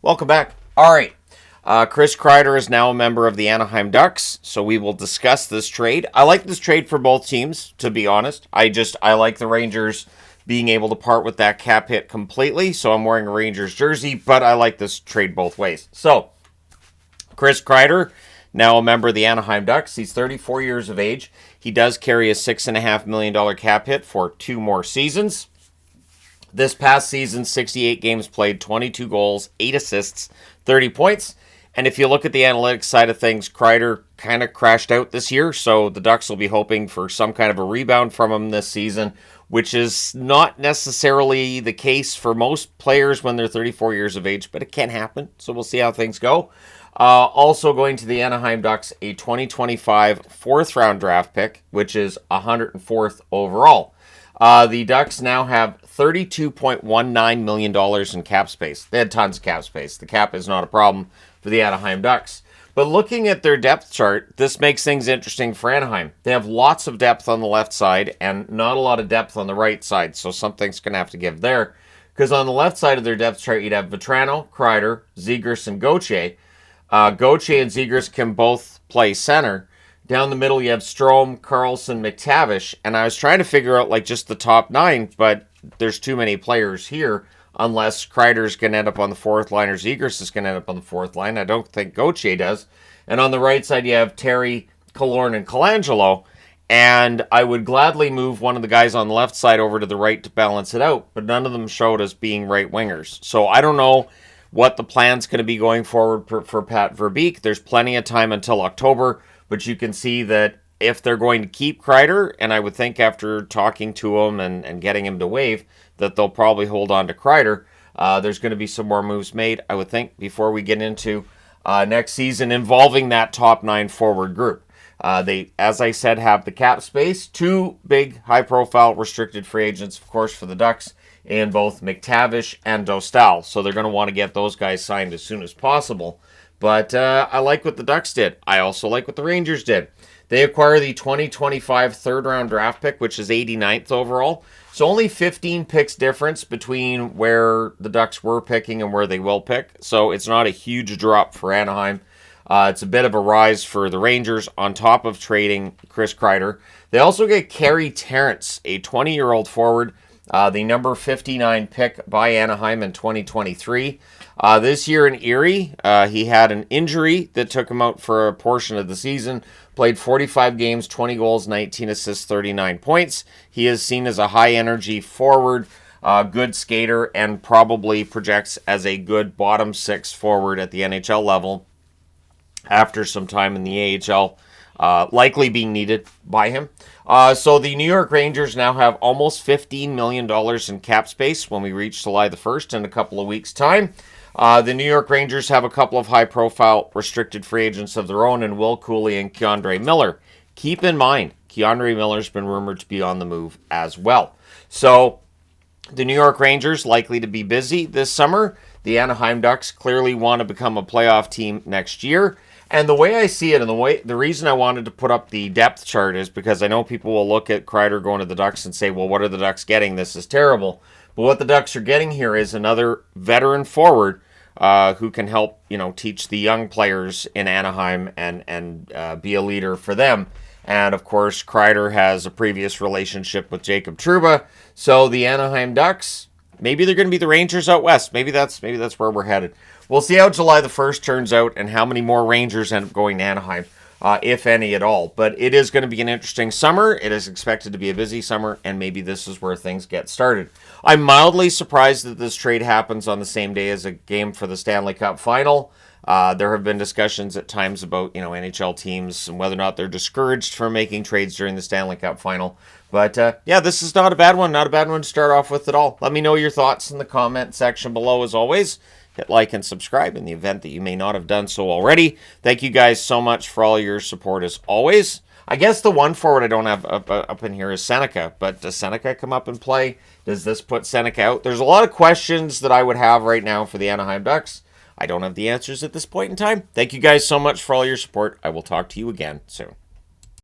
Welcome back. All right. Chris Kreider is now a member of the Anaheim Ducks, so we will discuss this trade. I like this trade for both teams, to be honest. I like the Rangers being able to part with that cap hit completely, so I'm wearing a Rangers jersey, but I like this trade both ways. So, Chris Kreider, now a member of the Anaheim Ducks. He's 34 years of age. He does carry a $6.5 million cap hit for 2 more seasons. This past season, 68 games played, 22 goals, 8 assists, 30 points. And if you look at the analytics side of things, Kreider kind of crashed out this year, so the Ducks will be hoping for some kind of a rebound from him this season, which is not necessarily the case for most players when they're 34 years of age, but it can happen, so we'll see how things go. Also going to the Anaheim Ducks, a 2025 4th-round draft pick, which is 104th overall. The Ducks now have $32.19 million in cap space. They had tons of cap space. The cap is not a problem for the Anaheim Ducks. But looking at their depth chart, this makes things interesting for Anaheim. They have lots of depth on the left side and not a lot of depth on the right side, so something's going to have to give there. Because on the left side of their depth chart, you'd have Vatrano, Kreider, Zegras, and Gauthier. Gauthier and Zegras can both play center. Down the middle, you have Strome, Karlsson, McTavish, and I was trying to figure out just the top 9, but there's too many players here unless Kreider's going to end up on the 4th line or Zegras is going to end up on the 4th line. I don't think Gauthier does. And on the right side, you have Terry, Killorn, and Colangelo, and I would gladly move one of the guys on the left side over to the right to balance it out, but none of them showed us being right wingers. So I don't know what the plan's going to be going forward for Pat Verbeek. There's plenty of time until October, but you can see that if they're going to keep Kreider, and I would think after talking to him and getting him to waive, that they'll probably hold on to Kreider. There's going to be some more moves made, I would think, before we get into next season involving that top 9 forward group. They, as I said, have the cap space. 2 big, high-profile restricted free agents, of course, for the Ducks, in both McTavish and Dostal. So they're going to want to get those guys signed as soon as possible. But I like what the Ducks did. I also like what the Rangers did. They acquire the 2025 3rd-round draft pick, which is 89th overall. So only 15 picks difference between where the Ducks were picking and where they will pick. So it's not a huge drop for Anaheim. It's a bit of a rise for the Rangers on top of trading Chris Kreider. They also get Terrance, a 20-year-old forward, the number 59 pick by Anaheim in 2023. This year in Erie, he had an injury that took him out for a portion of the season. Played 45 games, 20 goals, 19 assists, 39 points. He is seen as a high-energy forward, good skater, and probably projects as a good bottom 6 forward at the NHL level after some time in the AHL, likely being needed by him. So the New York Rangers now have almost $15 million in cap space when we reach July the 1st in a couple of weeks' time. The New York Rangers have a couple of high-profile restricted free agents of their own in Will Cooley and Keandre Miller. Keep in mind, Keandre Miller's been rumored to be on the move as well. So the New York Rangers likely to be busy this summer. The Anaheim Ducks clearly want to become a playoff team next year. And the way I see it, and the reason I wanted to put up the depth chart is because I know people will look at Kreider going to the Ducks and say, well, what are the Ducks getting? This is terrible. But what the Ducks are getting here is another veteran forward who can help, teach the young players in Anaheim and be a leader for them. And, of course, Kreider has a previous relationship with Jacob Trouba. So the Anaheim Ducks, maybe they're going to be the Rangers out west. Maybe that's where we're headed. We'll see how July the 1st turns out and how many more Rangers end up going to Anaheim, if any at all. But it is going to be an interesting summer. It is expected to be a busy summer, and maybe this is where things get started. I'm mildly surprised that this trade happens on the same day as a game for the Stanley Cup Final. There have been discussions at times about, NHL teams and whether or not they're discouraged from making trades during the Stanley Cup Final. But, this is not a bad one. Not a bad one to start off with at all. Let me know your thoughts in the comment section below as always. Hit like and subscribe in the event that you may not have done so already. Thank you guys so much for all your support as always. I guess the one forward I don't have up in here is Seneca, but does Seneca come up and play? Does this put Seneca out? There's a lot of questions that I would have right now for the Anaheim Ducks. I don't have the answers at this point in time. Thank you guys so much for all your support. I will talk to you again soon.